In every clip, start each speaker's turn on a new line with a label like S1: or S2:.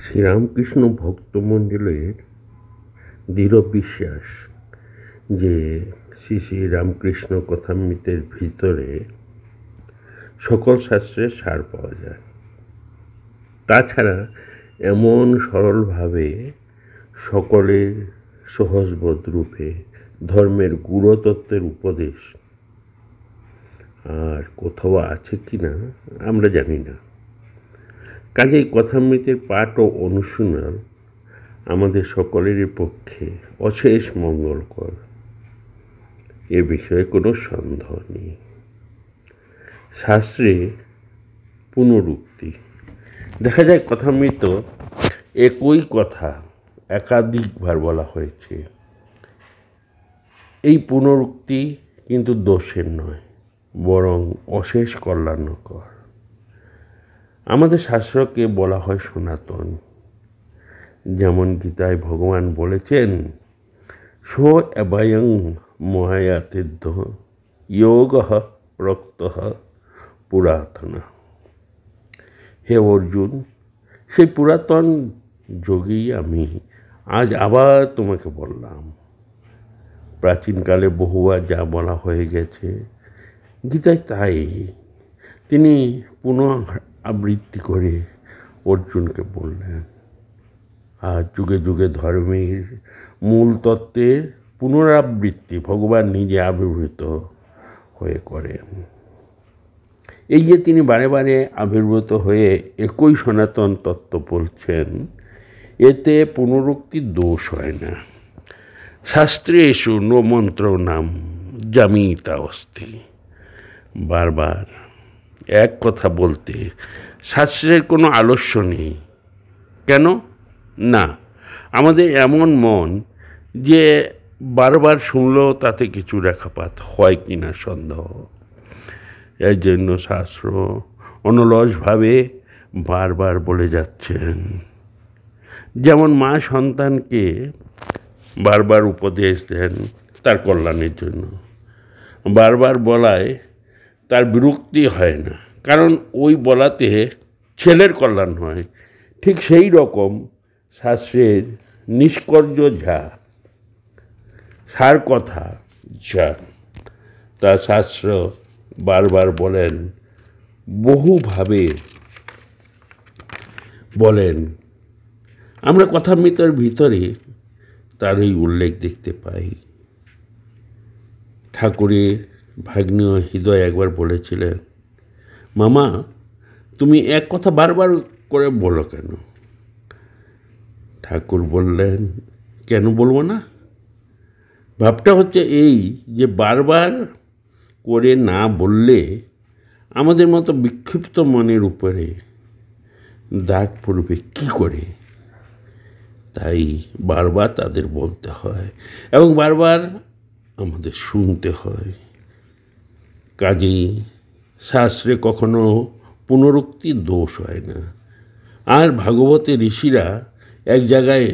S1: শ্রীরামকৃষ্ণ ভক্তমণ্ডলের দৃঢ় বিশ্বাস যে শ্রী শ্রী রামকৃষ্ণ কথামৃতের ভিতরে সকল শাস্ত্রের সার পাওয়া যায়। তাছাড়া এমন সরলভাবে সকলের সহজবোধ রূপে ধর্মের গূঢ়তত্ত্বের উপদেশ আর কোথাও আছে কিনা আমরা জানি না। কাজেই কথামৃতের পাঠ ও অনুশীলন আমাদের সকলেরই পক্ষে অশেষ মঙ্গলকর, এ বিষয়ে কোনো সন্দেহ নেই। শাস্ত্রে পুনরুক্তি দেখা যায় কথামৃত একই কথা একাধিকবার বলা হয়েছে। এই পুনরুক্তি কিন্তু দোষের নয়, বরং অশেষ কল্যাণকর। আমাদের শাস্ত্রকে বলা হয় সনাতন। যেমন গীতায় ভগবান বলেছেন, সো অভয়ং মহায়াতিদ্ধ যোগ প্রক্ত পুরাতন। হে অর্জুন, সেই পুরাতন যোগী আমি আজ আবার তোমাকে বললাম। প্রাচীনকালে বহুবার যা বলা হয়ে গেছে গীতায় তাই তিনি পুনঃ আবৃত্তি করে অর্জুনকে বললেন। আর যুগে যুগে ধর্মের মূল তত্ত্বের পুনরাবৃত্তি ভগবান নিজে আবির্ভূত হয়ে করেন। এই যে তিনি বারে বারে আবির্ভূত হয়ে একই সনাতন তত্ত্ব বলছেন, এতে পুনরুক্তির দোষ হয় না। শাস্ত্রেষু ন মন্ত্র নাম জামিতা অস্তি। বারবার এক কথা বলতে শাস্ত্রের কোনো আলস্য নেই। কেন না, আমাদের এমন মন যে বারবার শুনলেও তাতে কিছু রেখাপাত হয় কিনা সন্দেহ। এর জন্য শাস্ত্র অনলসভাবে বারবার বলে যাচ্ছেন। যেমন মা সন্তানকে বারবার উপদেশ দেন তার কল্যাণের জন্য, বারবার বলায় তার বিরক্তি হয় না, কারণ ওই বলাতে ছেলের কল্যাণ হয়। ঠিক সেই রকম শাস্ত্রের নিষ্কর্য যা সার কথা যা তা শাস্ত্র বারবার বলেন, বহুভাবে বলেন। আমরা কথামৃতের ভিতরে তার এই উল্লেখ দেখতে পাই। ঠাকুরের ভাগ্নেয় হৃদয় একবার বলেছিলেন, মামা তুমি এক কথা বারবার করে বলো কেন? ঠাকুর বললেন, কেন বলবো না? ভাবটা হচ্ছে এই যে বারবার করে না বললে আমাদের মতো বিক্ষিপ্ত মনের উপরে দাগ পড়বে কি করে। তাই বারবার তাদের বলতে হয় এবং বারবার আমাদের শুনতে হয়। কাজেই শাস্ত্রে কখনো পুনরুক্তির দোষ হয় না। আর ভাগবতে ঋষিরা এক জায়গায়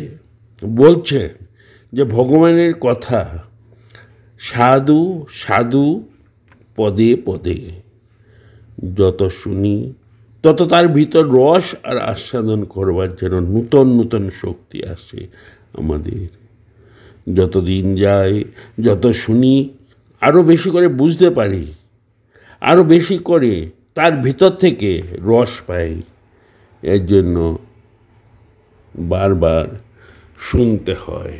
S1: বলছেন যে ভগবানের কথা সাধু সাধু পদে পদে যত শুনি তত তার ভিতর রস আর আস্বাদন করবার যেন নূতন নূতন শক্তি আসে আমাদের। যতদিন যায় যত শুনি আরও বেশি করে বুঝতে পারি, আরও বেশি করে তার ভিতর থেকে রস পাই। এর জন্য বারবার শুনতে হয়।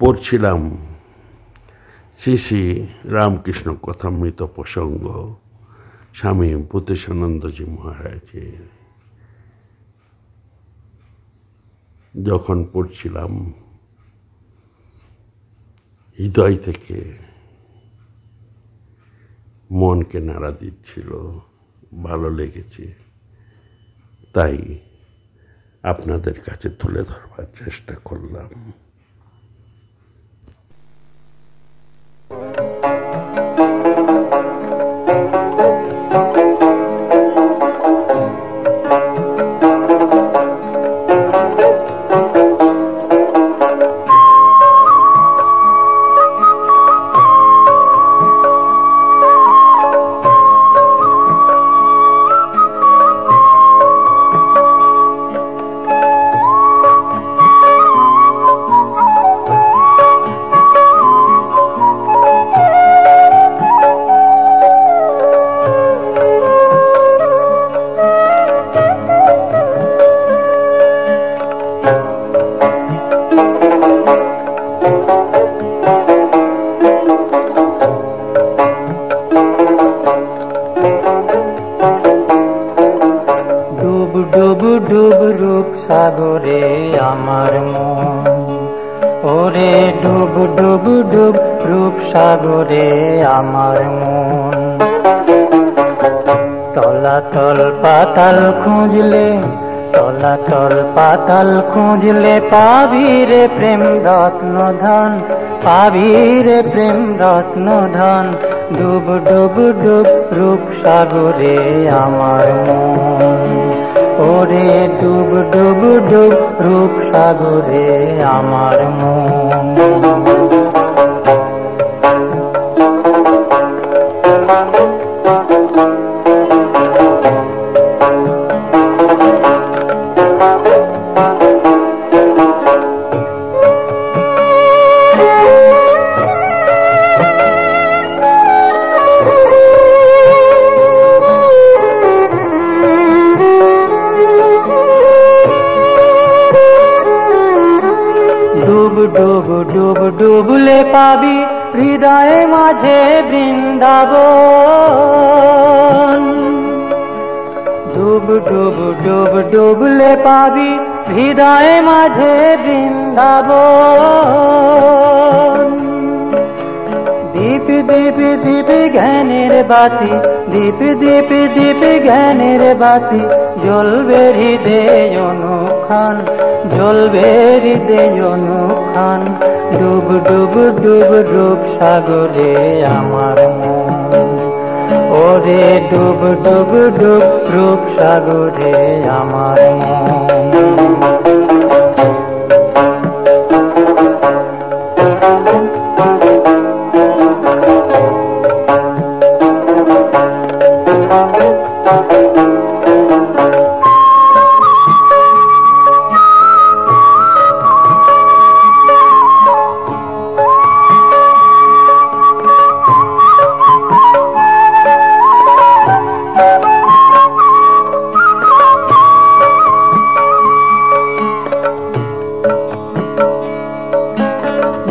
S1: পড়ছিলাম শ্রী শ্রী রামকৃষ্ণ কথামৃত প্রসঙ্গ স্বামী ভূতেশানন্দজি মহারাজের। যখন পড়ছিলাম হৃদয় থেকে মনকে নাড়া দিচ্ছিল, ভালো লেগেছে, তাই আপনাদের কাছে তুলে ধরবার চেষ্টা করলাম।
S2: ডুব ডুব রূপ সাগরে আমার মন, ওরে ডুব ডুব ডুব রূপ সাগরে আমার মন। তলাতল পাতাল খুঁজলে, তলাতল পাতাল খুঁজলে পাবি রে প্রেম রত্ন ধন, পাবি রে প্রেম রত্ন ধন। ডুব ডুব ডুব রূপ সাগরে আমার মন, ওরে ডুব ডুব ডুব রূপ সাগরে আমার মন। ডুব ডুব ডুব ডুবলে পাবি হৃদয়ে মাঝে বৃন্দাবন, ডুব ডুব ডুব ডুবলে পাবি হৃদয়ে মাঝে বৃন্দাবন। দীপ দীপ দীপ জ্ঞানের বাতি, দীপ দীপ দীপ জ্ঞানের বাতি, জ্বলবে হৃদয় অনুক্ষণ, জ্বলবে হৃদয় অনুক্ষণ। ডুব ডুব ডুব রূপ সাগরে আমার মন, ওরে ডুব ডুব ডুব রূপ সাগরে আমার মন।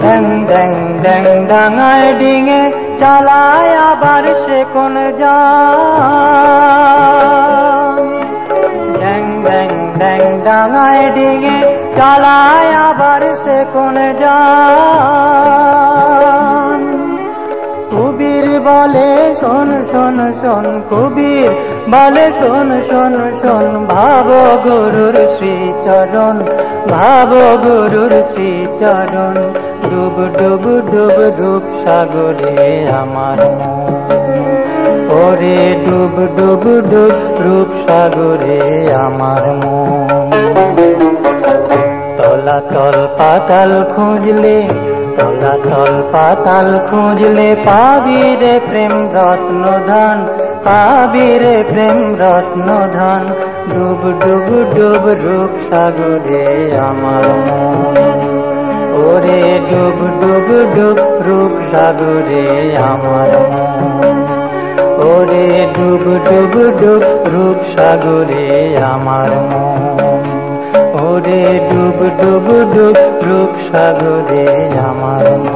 S2: ড্যাং ড্যাং ড্যাং ডাঙায় ডিঙে চালায় আবার সে কোন যান, ড্যাং ড্যাং ড্যাং ডাঙায় ডিঙে চালায় আবার সে কোন যান। কবির বলে শোন শোন শোন, কবির বলে শোন শোন শোন, ভাব গুরুর শ্রীচরণ, ভাব গুরুর শ্রীচরণ। ডুব ডুব ডুব ডুব সাগরে আমার মন, ওরে ডুব ডুব ডুব রূপ সাগরে আমার মন। তলাতল পাতাল খুঁজলে, তলাতল পাতাল খুঁজলে পাবি রে প্রেম রত্ন ধন, পাবি রে প্রেম রত্ন ধন। ডুব ডুব ডুব রূপ সাগরে আমার মন, ওরে ডুব ডুব ডুব রূপ সাগরে আমার মন, ওরে ডুব ডুব ডুব রূপ সাগরে আমার মন, ওরে ডুব ডুব ডুব রূপ সাগরে আমার মন।